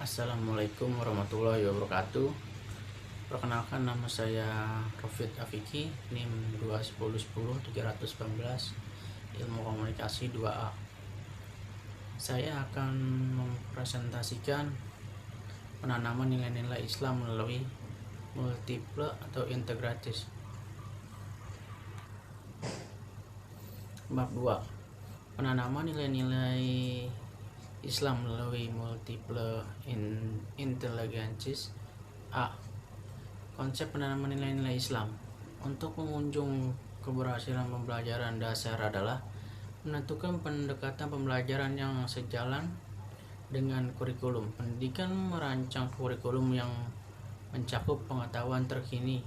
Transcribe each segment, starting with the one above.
Assalamualaikum warahmatullahi wabarakatuh. Perkenalkan, nama saya Rofid Afiki, NIM 2110719, Ilmu Komunikasi 2A. Saya akan mempresentasikan penanaman nilai-nilai Islam melalui multiple atau integratis. Bab 2. Penanaman nilai-nilai Islam melalui multiple intelligences. A. Konsep penanaman nilai-nilai Islam. Untuk mengunjung keberhasilan pembelajaran dasar adalah menentukan pendekatan pembelajaran yang sejalan dengan kurikulum. Pendidikan merancang kurikulum yang mencakup pengetahuan terkini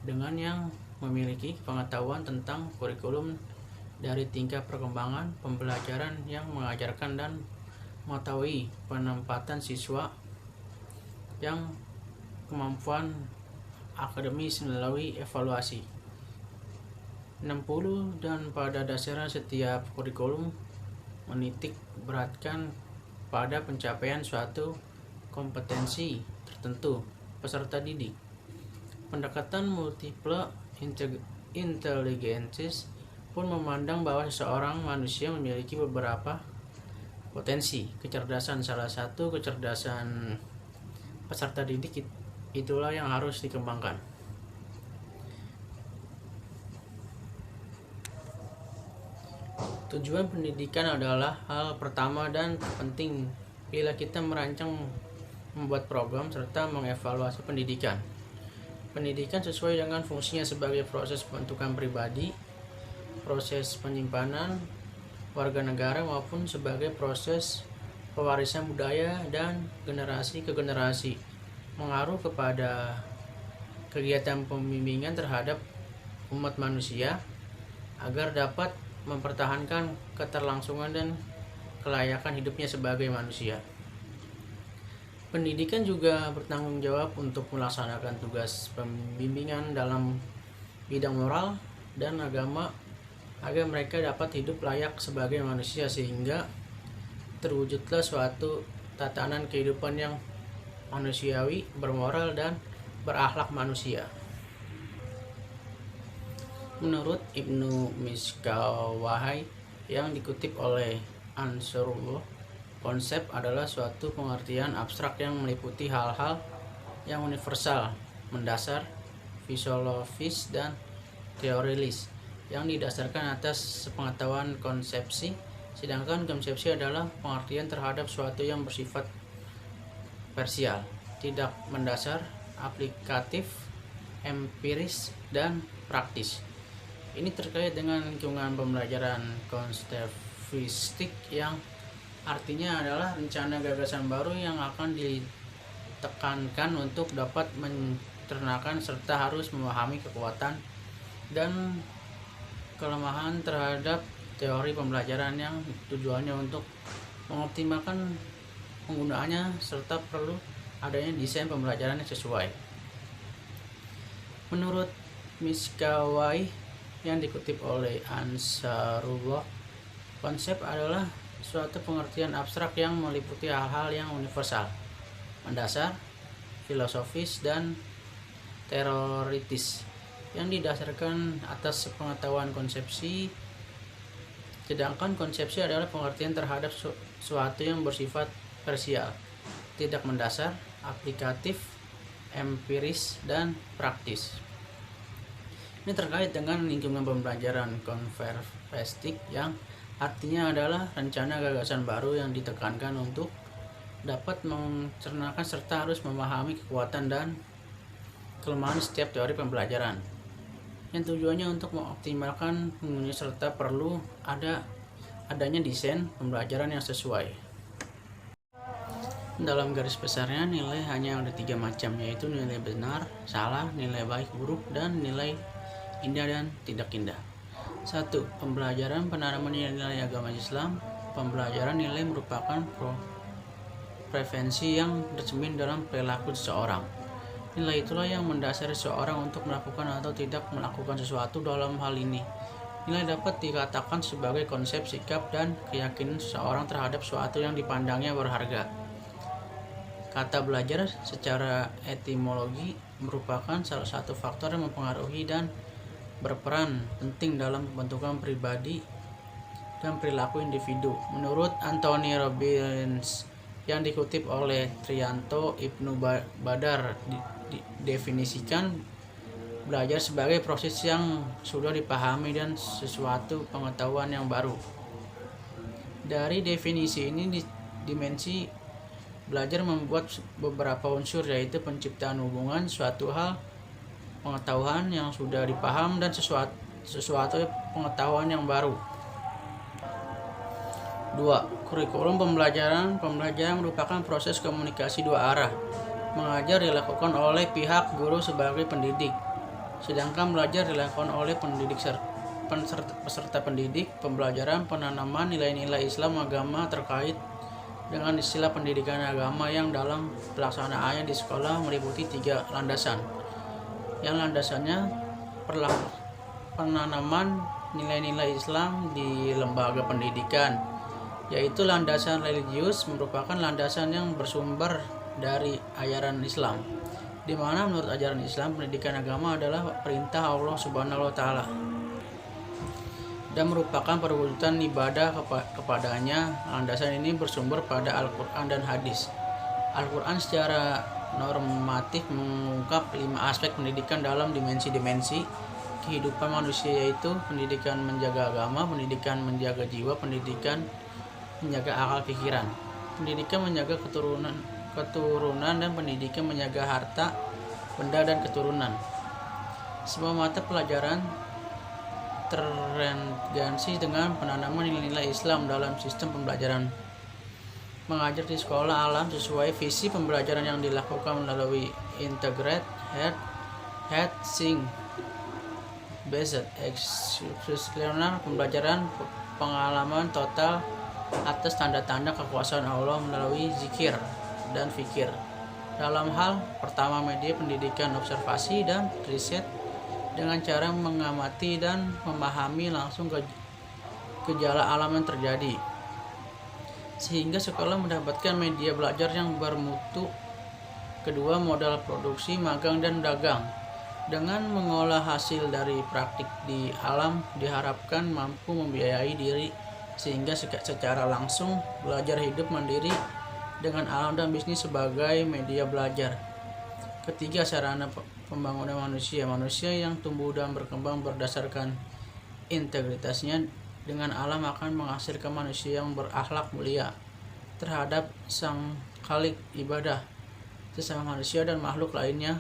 dengan yang memiliki pengetahuan tentang kurikulum dari tingkat perkembangan pembelajaran yang mengajarkan dan mengetahui penempatan siswa yang kemampuan akademis melalui evaluasi 60, dan pada dasarnya setiap kurikulum menitik beratkan pada pencapaian suatu kompetensi tertentu peserta didik. Pendekatan multiple intelligences pun memandang bahwa seseorang manusia memiliki beberapa potensi kecerdasan. Salah satu kecerdasan peserta didik itulah yang harus dikembangkan. Tujuan pendidikan adalah hal pertama dan terpenting bila kita merancang, membuat program, serta mengevaluasi pendidikan. Pendidikan sesuai dengan fungsinya sebagai proses pembentukan pribadi, proses penyimpanan warga negara, maupun sebagai proses pewarisan budaya dan generasi ke generasi, mengaruh kepada kegiatan pembimbingan terhadap umat manusia agar dapat mempertahankan keterlangsungan dan kelayakan hidupnya sebagai manusia. Pendidikan juga bertanggung jawab untuk melaksanakan tugas pembimbingan dalam bidang moral dan agama agar mereka dapat hidup layak sebagai manusia, sehingga terwujudlah suatu tatanan kehidupan yang manusiawi, bermoral, dan berakhlak manusia. Menurut Ibnu Miskawahai yang dikutip oleh Ansarullah, konsep adalah suatu pengertian abstrak yang meliputi hal-hal yang universal, mendasar, filosofis, dan teorilis yang didasarkan atas pengetahuan konsepsi, sedangkan konsepsi adalah pengertian terhadap suatu yang bersifat parsial, tidak mendasar, aplikatif, empiris, dan praktis. Ini terkait dengan lingkungan pembelajaran konstruktivistik yang artinya adalah rencana gagasan baru yang akan ditekankan untuk dapat mencernakan serta harus memahami kekuatan dan kelemahan terhadap teori pembelajaran yang tujuannya untuk mengoptimalkan penggunaannya serta perlu adanya desain pembelajaran yang sesuai. Menurut Miskawai yang dikutip oleh Ansarullah, konsep adalah suatu pengertian abstrak yang meliputi hal-hal yang universal, mendasar, filosofis, dan teoritis yang didasarkan atas pengetahuan konsepsi, sedangkan konsepsi adalah pengertian terhadap suatu yang bersifat parsial, tidak mendasar, aplikatif, empiris, dan praktis. Ini terkait dengan lingkungan pembelajaran konstruktivistik yang artinya adalah rencana gagasan baru yang ditekankan untuk dapat mencernakan serta harus memahami kekuatan dan kelemahan setiap teori pembelajaran, yang tujuannya untuk mengoptimalkan penggunaan serta perlu adanya desain pembelajaran yang sesuai. Dalam garis besarnya, nilai hanya ada 3 macam, yaitu nilai benar, salah, nilai baik, buruk, dan nilai indah dan tidak indah. 1. Pembelajaran penanaman nilai agama Islam. Pembelajaran nilai merupakan preferensi yang tercermin dalam perilaku seseorang. Nilai itulah yang mendasari seseorang untuk melakukan atau tidak melakukan sesuatu. Dalam hal ini, nilai dapat dikatakan sebagai konsep, sikap, dan keyakinan seseorang terhadap sesuatu yang dipandangnya berharga. Kata belajar secara etimologi merupakan salah satu faktor yang mempengaruhi dan berperan penting dalam pembentukan pribadi dan perilaku individu. Menurut Anthony Robbins yang dikutip oleh Trianto Ibnu Badar definisikan belajar sebagai proses yang sudah dipahami dan sesuatu pengetahuan yang baru. Dari definisi ini, dimensi belajar membuat beberapa unsur, yaitu penciptaan hubungan, suatu hal, pengetahuan yang sudah dipaham, dan sesuatu pengetahuan yang baru. 2. Kurikulum pembelajaran. Pembelajaran merupakan proses komunikasi dua arah. Mengajar dilakukan oleh pihak guru sebagai pendidik, sedangkan belajar dilakukan oleh peserta pendidik. Pembelajaran penanaman nilai-nilai Islam agama terkait dengan istilah pendidikan agama yang dalam pelaksanaannya di sekolah meliputi 3 landasan. Yang landasannya penanaman nilai-nilai Islam di lembaga pendidikan, yaitu landasan religius, merupakan landasan yang bersumber dari ajaran Islam, di mana menurut ajaran Islam pendidikan agama adalah perintah Allah Subhanahu wa taala dan merupakan perwujudan ibadah kepadanya. Landasan ini bersumber pada Al-Quran dan hadis. Al-Quran secara normatif mengungkap 5 aspek pendidikan dalam dimensi-dimensi kehidupan manusia, yaitu pendidikan menjaga agama, pendidikan menjaga jiwa, pendidikan menjaga akal pikiran, pendidikan menjaga keturunan dan pendidikan menjaga harta, benda, dan keturunan. Semua mata pelajaran terregensi dengan penanaman nilai-nilai Islam dalam sistem pembelajaran. Mengajar di sekolah alam sesuai visi pembelajaran yang dilakukan melalui integrated head sing based executional pembelajaran pengalaman total atas tanda-tanda kekuasaan Allah melalui zikir dan fikir. Dalam hal pertama, media pendidikan observasi dan riset dengan cara mengamati dan memahami langsung gejala alam yang terjadi, sehingga sekolah mendapatkan media belajar yang bermutu. Kedua, modal produksi magang dan dagang. Dengan mengolah hasil dari praktik di alam diharapkan mampu membiayai diri, sehingga secara langsung belajar hidup mandiri dengan alam dan bisnis sebagai media belajar. Ketiga, sarana pembangunan manusia yang tumbuh dan berkembang berdasarkan integritasnya dengan alam akan menghasilkan manusia yang berakhlak mulia terhadap Sang Khalik, ibadah sesama manusia dan makhluk lainnya,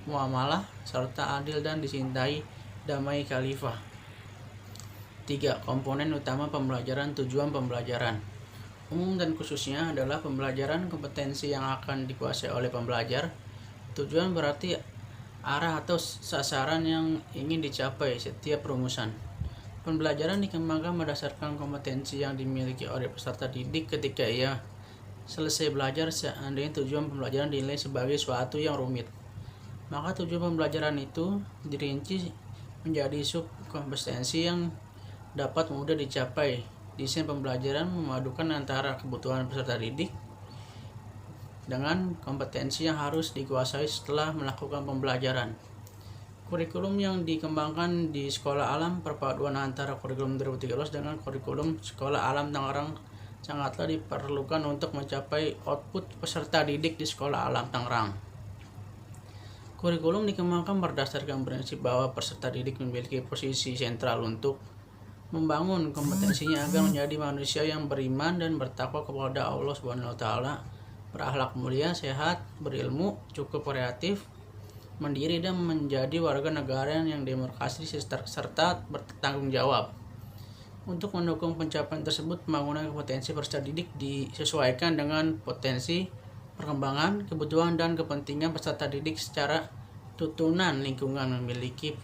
muamalah serta adil dan dicintai damai khalifah. 3. Komponen utama pembelajaran. Tujuan pembelajaran umum dan khususnya adalah pembelajaran kompetensi yang akan dikuasai oleh pembelajar. Tujuan berarti arah atau sasaran yang ingin dicapai setiap rumusan. Pembelajaran dikembangkan berdasarkan kompetensi yang dimiliki oleh peserta didik ketika ia selesai belajar. Seandainya tujuan pembelajaran dinilai sebagai suatu yang rumit, maka tujuan pembelajaran itu dirinci menjadi sub-kompetensi yang dapat mudah dicapai. Desain pembelajaran memadukan antara kebutuhan peserta didik dengan kompetensi yang harus dikuasai setelah melakukan pembelajaran. Kurikulum yang dikembangkan di Sekolah Alam, perpaduan antara kurikulum 2013 dengan kurikulum Sekolah Alam Tangerang sangatlah diperlukan untuk mencapai output peserta didik di Sekolah Alam Tangerang. Kurikulum dikembangkan berdasarkan prinsip bahwa peserta didik memiliki posisi sentral untuk membangun kompetensinya agar menjadi manusia yang beriman dan bertakwa kepada Allah Subhanahu wa taala, berakhlak mulia, sehat, berilmu, cukup kreatif, mandiri, dan menjadi warga negara yang demokratis serta bertanggung jawab. Untuk mendukung pencapaian tersebut, pembangunan kompetensi peserta didik disesuaikan dengan potensi perkembangan, kebutuhan, dan kepentingan peserta didik. Secara tuntunan lingkungan memiliki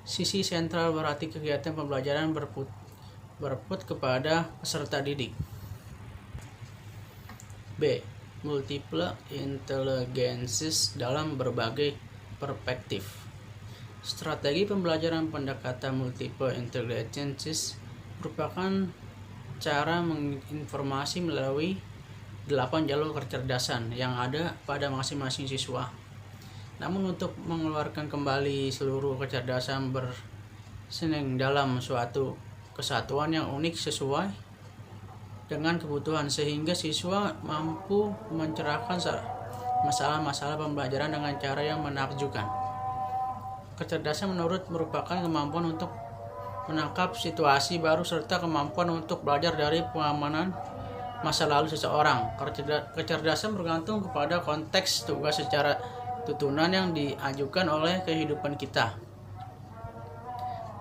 sisi sentral, berarti kegiatan pembelajaran berput kepada peserta didik. B. Multiple intelligences dalam berbagai perspektif. Strategi pembelajaran pendekatan multiple intelligences merupakan cara menginformasi melalui 8 jalur kecerdasan yang ada pada masing-masing siswa. Namun untuk mengeluarkan kembali seluruh kecerdasan berseneng dalam suatu kesatuan yang unik sesuai dengan kebutuhan, sehingga siswa mampu mencerahkan masalah-masalah pembelajaran dengan cara yang menakjubkan. Kecerdasan merupakan kemampuan untuk menangkap situasi baru serta kemampuan untuk belajar dari pengalaman masa lalu seseorang. Kecerdasan bergantung kepada konteks tugas secara tuntunan yang diajukan oleh kehidupan kita,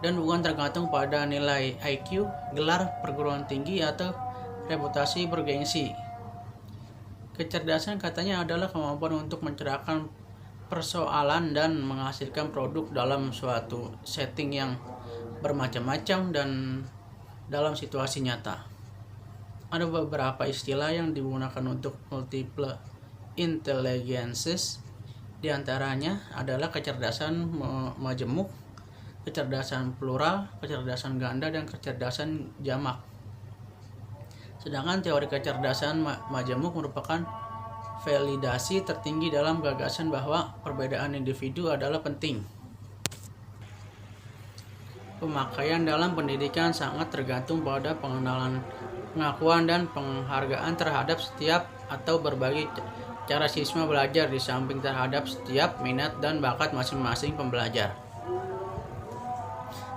dan bukan tergantung pada nilai IQ, gelar perguruan tinggi, atau reputasi bergengsi. Kecerdasan katanya adalah kemampuan untuk mencerahkan persoalan dan menghasilkan produk dalam suatu setting yang bermacam-macam dan dalam situasi nyata. Ada beberapa istilah yang digunakan untuk multiple intelligences. Di antaranya adalah kecerdasan majemuk, kecerdasan plural, kecerdasan ganda, dan kecerdasan jamak. Sedangkan teori kecerdasan majemuk merupakan validasi tertinggi dalam gagasan bahwa perbedaan individu adalah penting. Pemakaian dalam pendidikan sangat tergantung pada pengenalan, pengakuan, dan penghargaan terhadap setiap atau berbagai cara siswa belajar, di samping terhadap setiap minat dan bakat masing-masing pembelajar.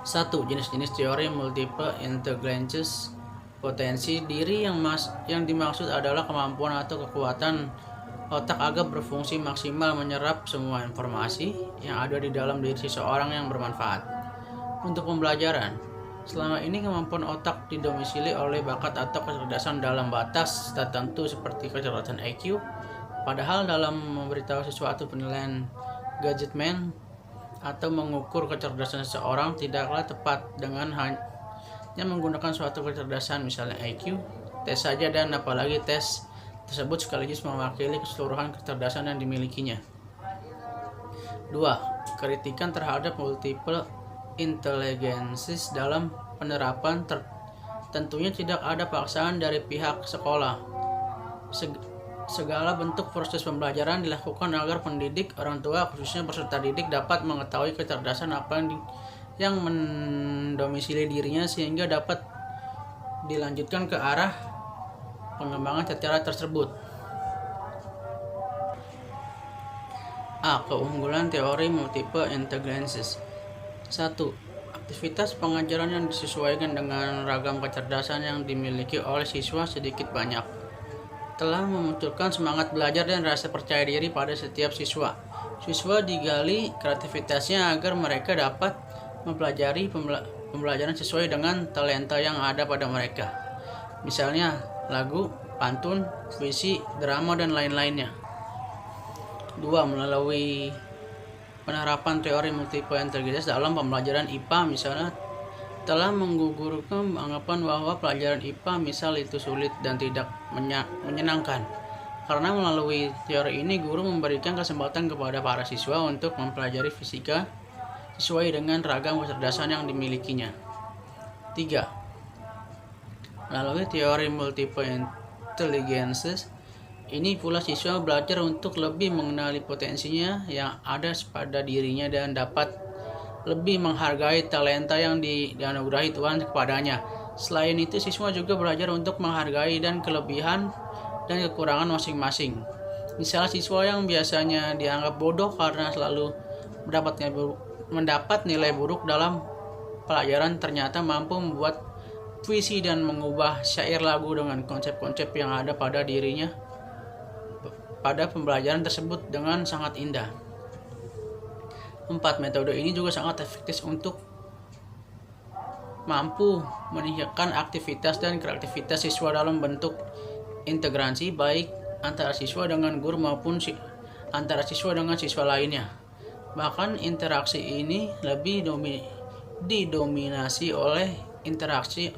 1. Jenis-jenis teori multiple intelligences. Potensi diri yang dimaksud adalah kemampuan atau kekuatan otak agar berfungsi maksimal menyerap semua informasi yang ada di dalam diri seseorang yang bermanfaat untuk pembelajaran. Selama ini kemampuan otak didomisili oleh bakat atau kecerdasan dalam batas tertentu seperti kecerdasan IQ. Padahal dalam memberitahu sesuatu, penilaian Gadgetman atau mengukur kecerdasan seseorang tidaklah tepat dengan hanya menggunakan suatu kecerdasan, misalnya IQ, tes saja, dan apalagi tes tersebut sekaligus mewakili keseluruhan kecerdasan yang dimilikinya. 2. Kritikan terhadap multiple intelligences dalam penerapan. Tentunya tidak ada paksaan dari pihak sekolah. Segala bentuk proses pembelajaran dilakukan agar pendidik, orang tua, khususnya peserta didik dapat mengetahui kecerdasan apa yang mendomisili dirinya sehingga dapat dilanjutkan ke arah pengembangan secara tersebut. A. Keunggulan teori multiple intelligences. 1. Aktivitas pengajaran yang disesuaikan dengan ragam kecerdasan yang dimiliki oleh siswa sedikit banyak telah memunculkan semangat belajar dan rasa percaya diri pada setiap siswa. Siswa digali kreativitasnya agar mereka dapat mempelajari pembelajaran sesuai dengan talenta yang ada pada mereka. Misalnya lagu, pantun, puisi, drama, dan lain-lainnya. 2. Melalui penerapan teori multiple intelligence dalam pembelajaran IPA, misalnya telah menggugurkan anggapan bahwa pelajaran IPA misal itu sulit dan tidak menyenangkan. Karena melalui teori ini guru memberikan kesempatan kepada para siswa untuk mempelajari fisika sesuai dengan ragam kecerdasan yang dimilikinya. 3. Melalui teori multiple intelligences ini pula siswa belajar untuk lebih mengenali potensinya yang ada pada dirinya dan dapat lebih menghargai talenta yang dianugerahi Tuhan kepadanya. Selain itu, siswa juga belajar untuk menghargai dan kelebihan dan kekurangan masing-masing. Misalnya siswa yang biasanya dianggap bodoh karena selalu mendapat nilai buruk dalam pelajaran ternyata mampu membuat puisi dan mengubah syair lagu dengan konsep-konsep yang ada pada dirinya pada pembelajaran tersebut dengan sangat indah. 4. Metode ini juga sangat efektif untuk mampu meningkatkan aktivitas dan kreativitas siswa dalam bentuk integrasi baik antara siswa dengan guru maupun antara siswa dengan siswa lainnya. Bahkan interaksi ini lebih didominasi oleh interaksi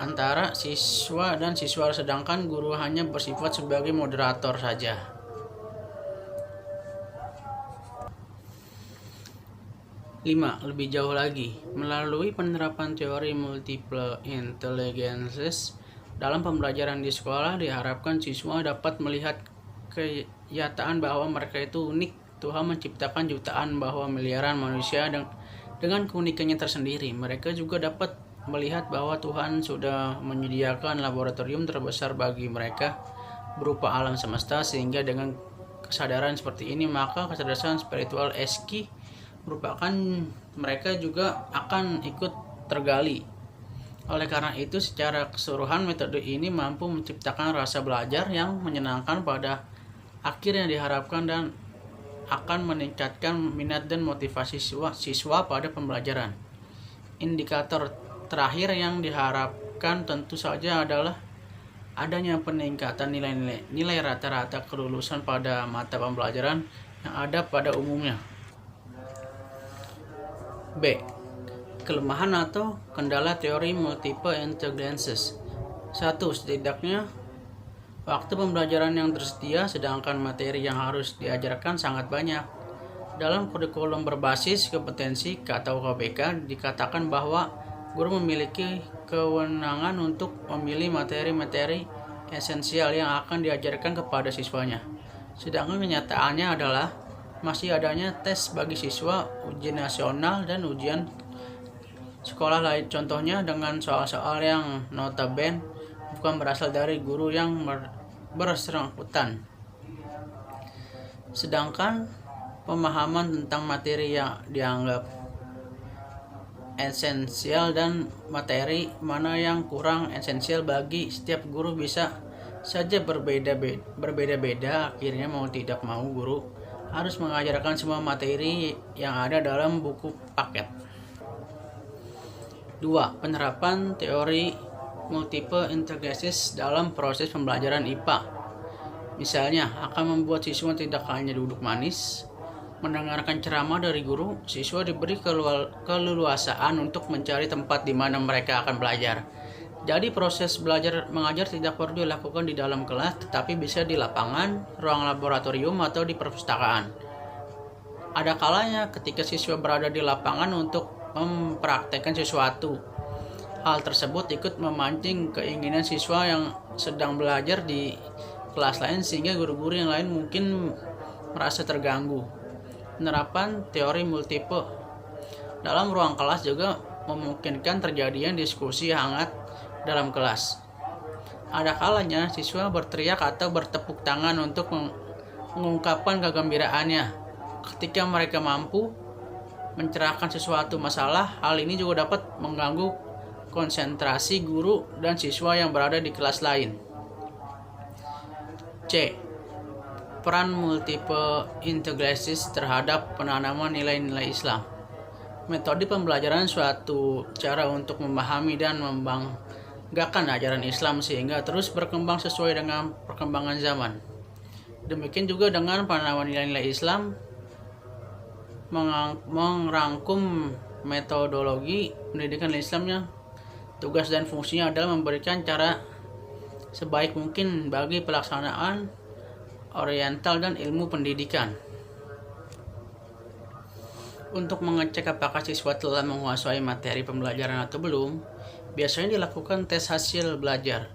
antara siswa dan siswa, sedangkan guru hanya bersifat sebagai moderator saja. 5. Lebih jauh lagi, melalui penerapan teori multiple intelligences Dalam pembelajaran di sekolah diharapkan siswa dapat melihat kenyataan bahwa mereka itu unik. Tuhan menciptakan jutaan bahwa miliaran manusia dengan keunikannya tersendiri. Mereka juga dapat melihat bahwa Tuhan sudah menyediakan laboratorium terbesar bagi mereka berupa alam semesta, sehingga dengan kesadaran seperti ini maka kecerdasan spiritual Eski merupakan mereka juga akan ikut tergali. Oleh karena itu, secara keseluruhan metode ini mampu menciptakan rasa belajar yang menyenangkan pada akhirnya diharapkan dan akan meningkatkan minat dan motivasi siswa pada pembelajaran. Indikator terakhir yang diharapkan tentu saja adalah adanya peningkatan nilai rata-rata kelulusan pada mata pembelajaran yang ada pada umumnya. B. Kelemahan atau kendala teori multiple intelligences. 1. Setidaknya waktu pembelajaran yang tersedia, sedangkan materi yang harus diajarkan sangat banyak. Dalam kurikulum berbasis kompetensi atau KBK dikatakan bahwa guru memiliki kewenangan untuk memilih materi-materi esensial yang akan diajarkan kepada siswanya. Sedangkan kenyataannya adalah masih adanya tes bagi siswa, ujian nasional, dan ujian sekolah lain, contohnya dengan soal-soal yang notabene bukan berasal dari guru yang bersangkutan. Sedangkan pemahaman tentang materi yang dianggap esensial dan materi mana yang kurang esensial bagi setiap guru bisa saja berbeda-beda. Akhirnya mau tidak mau guru harus mengajarkan semua materi yang ada dalam buku paket. 2. Penerapan teori multiple intelligences dalam proses pembelajaran IPA. Misalnya, akan membuat siswa tidak hanya duduk manis, mendengarkan ceramah dari guru. Siswa diberi keleluasaan untuk mencari tempat di mana mereka akan belajar. Jadi proses belajar mengajar tidak perlu dilakukan di dalam kelas, tetapi bisa di lapangan, ruang laboratorium, atau di perpustakaan. Ada kalanya ketika siswa berada di lapangan untuk mempraktekkan sesuatu. Hal tersebut ikut memancing keinginan siswa yang sedang belajar di kelas lain, sehingga guru-guru yang lain mungkin merasa terganggu. Penerapan teori multiple dalam ruang kelas juga memungkinkan terjadinya diskusi hangat dalam kelas. Ada kalanya siswa berteriak atau bertepuk tangan untuk mengungkapkan kegembiraannya ketika mereka mampu mencerahkan sesuatu masalah. Hal ini juga dapat mengganggu konsentrasi guru dan siswa yang berada di kelas lain. C. Peran multiple intelligences terhadap penanaman nilai-nilai Islam. Metode pembelajaran suatu cara untuk memahami dan membanggakan ajaran Islam sehingga terus berkembang sesuai dengan perkembangan zaman. Demikian juga dengan penanaman nilai-nilai Islam, merangkum metodologi pendidikan Islamnya. Tugas dan fungsinya adalah memberikan cara sebaik mungkin bagi pelaksanaan oriental dan ilmu pendidikan. Untuk mengecek apakah siswa telah menguasai materi pembelajaran atau belum, biasanya dilakukan tes hasil belajar.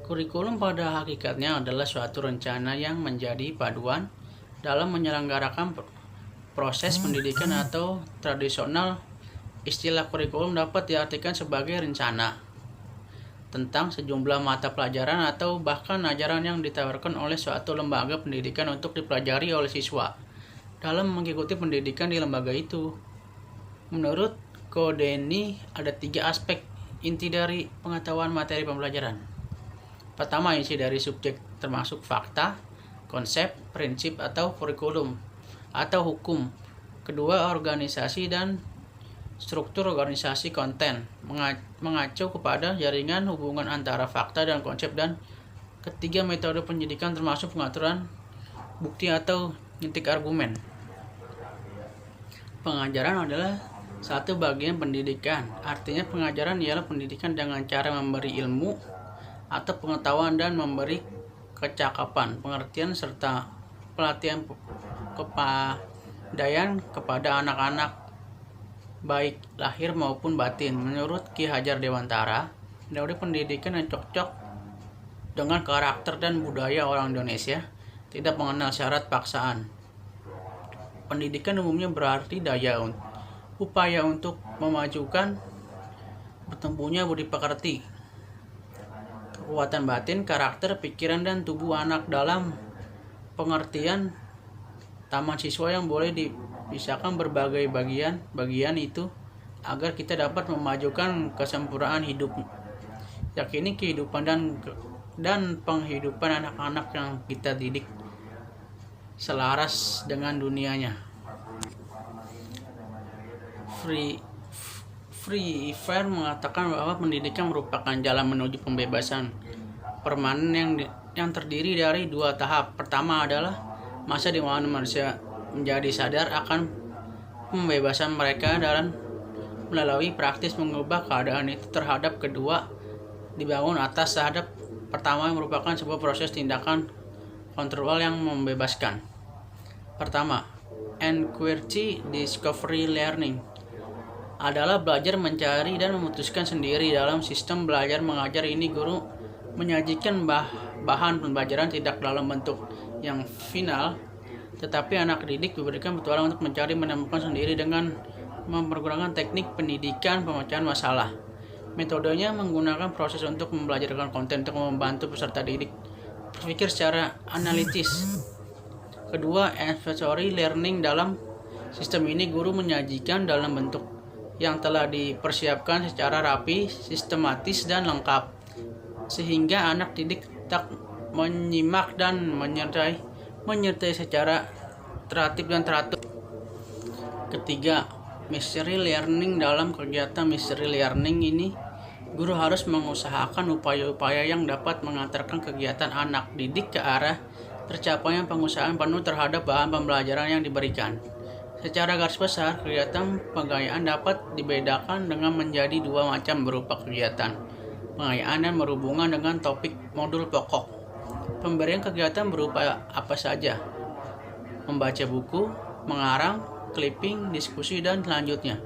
Kurikulum pada hakikatnya adalah suatu rencana yang menjadi paduan dalam menyelenggarakan proses pendidikan atau tradisional. Istilah kurikulum dapat diartikan sebagai rencana tentang sejumlah mata pelajaran atau bahkan ajaran yang ditawarkan oleh suatu lembaga pendidikan untuk dipelajari oleh siswa dalam mengikuti pendidikan di lembaga itu. Menurut Kodeni, ada 3 aspek inti dari pengetahuan materi pembelajaran. Pertama, isi dari subjek termasuk fakta, konsep, prinsip atau kurikulum atau hukum. Kedua, organisasi dan struktur organisasi konten, mengacu kepada jaringan hubungan antara fakta dan konsep. Dan ketiga, metode pendidikan termasuk pengaturan bukti atau nitik argumen. Pengajaran adalah satu bagian pendidikan. Artinya pengajaran ialah pendidikan dengan cara memberi ilmu atau pengetahuan dan memberi kecakapan, pengertian serta pelatihan kepandaian kepada anak-anak baik lahir maupun batin. Menurut Ki Hajar Dewantara, teori pendidikan yang cocok dengan karakter dan budaya orang Indonesia, tidak mengenal syarat paksaan. Pendidikan umumnya berarti upaya untuk memajukan bertumbuhnya budi pekerti, kekuatan batin, karakter, pikiran, dan tubuh anak dalam pengertian taman siswa yang boleh dipisahkan berbagai bagian itu agar kita dapat memajukan kesempurnaan hidup. Yakini kehidupan dan penghidupan anak-anak yang kita didik selaras dengan dunianya. Free Fair mengatakan bahwa pendidikan merupakan jalan menuju pembebasan permanen yang terdiri dari 2 tahap. Pertama adalah masa di mana manusia menjadi sadar akan pembebasan mereka dan melalui praktis mengubah keadaan itu. Terhadap kedua dibangun atas terhadap pertama yang merupakan sebuah proses tindakan kontrol yang membebaskan. Pertama, inquiry discovery learning adalah belajar mencari dan memutuskan sendiri. Dalam sistem belajar mengajar ini, guru menyajikan bahan pembelajaran tidak dalam bentuk yang final, tetapi anak didik diberikan petualang untuk mencari menemukan sendiri dengan mempergunakan teknik pendidikan pemecahan masalah. Metodenya menggunakan proses untuk membelajarkan konten untuk membantu peserta didik berpikir secara analitis. Kedua, advisory learning. Dalam sistem ini, guru menyajikan dalam bentuk yang telah dipersiapkan secara rapi, sistematis, dan lengkap, sehingga anak didik tak menyimak dan menyertai secara tertib dan teratur. Ketiga, mystery learning. Dalam kegiatan mystery learning ini, guru harus mengusahakan upaya-upaya yang dapat mengantarkan kegiatan anak didik ke arah tercapainya pengusahaan penuh terhadap bahan pembelajaran yang diberikan. Secara garis besar, kegiatan penggayaan dapat dibedakan dengan menjadi 2 macam, berupa kegiatan penggayaan yang berhubungan dengan topik modul pokok. Pemberian kegiatan berupa apa saja: membaca buku, mengarang, clipping, diskusi, dan selanjutnya.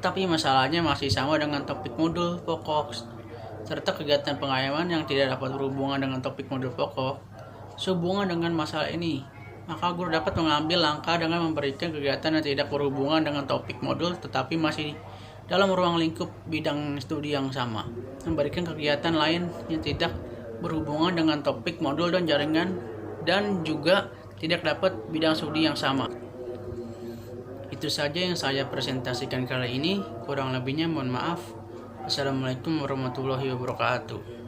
Tapi masalahnya masih sama dengan topik modul pokok, serta kegiatan pengayaman yang tidak dapat berhubungan dengan topik modul pokok. Sehubungan dengan masalah ini, maka guru dapat mengambil langkah dengan memberikan kegiatan yang tidak berhubungan dengan topik modul tetapi masih dalam ruang lingkup bidang studi yang sama, memberikan kegiatan lain yang tidak berhubungan dengan topik modul dan jaringan dan juga tidak dapat bidang studi yang sama. Itu saja yang saya presentasikan kali ini, kurang lebihnya mohon maaf. Assalamualaikum warahmatullahi wabarakatuh.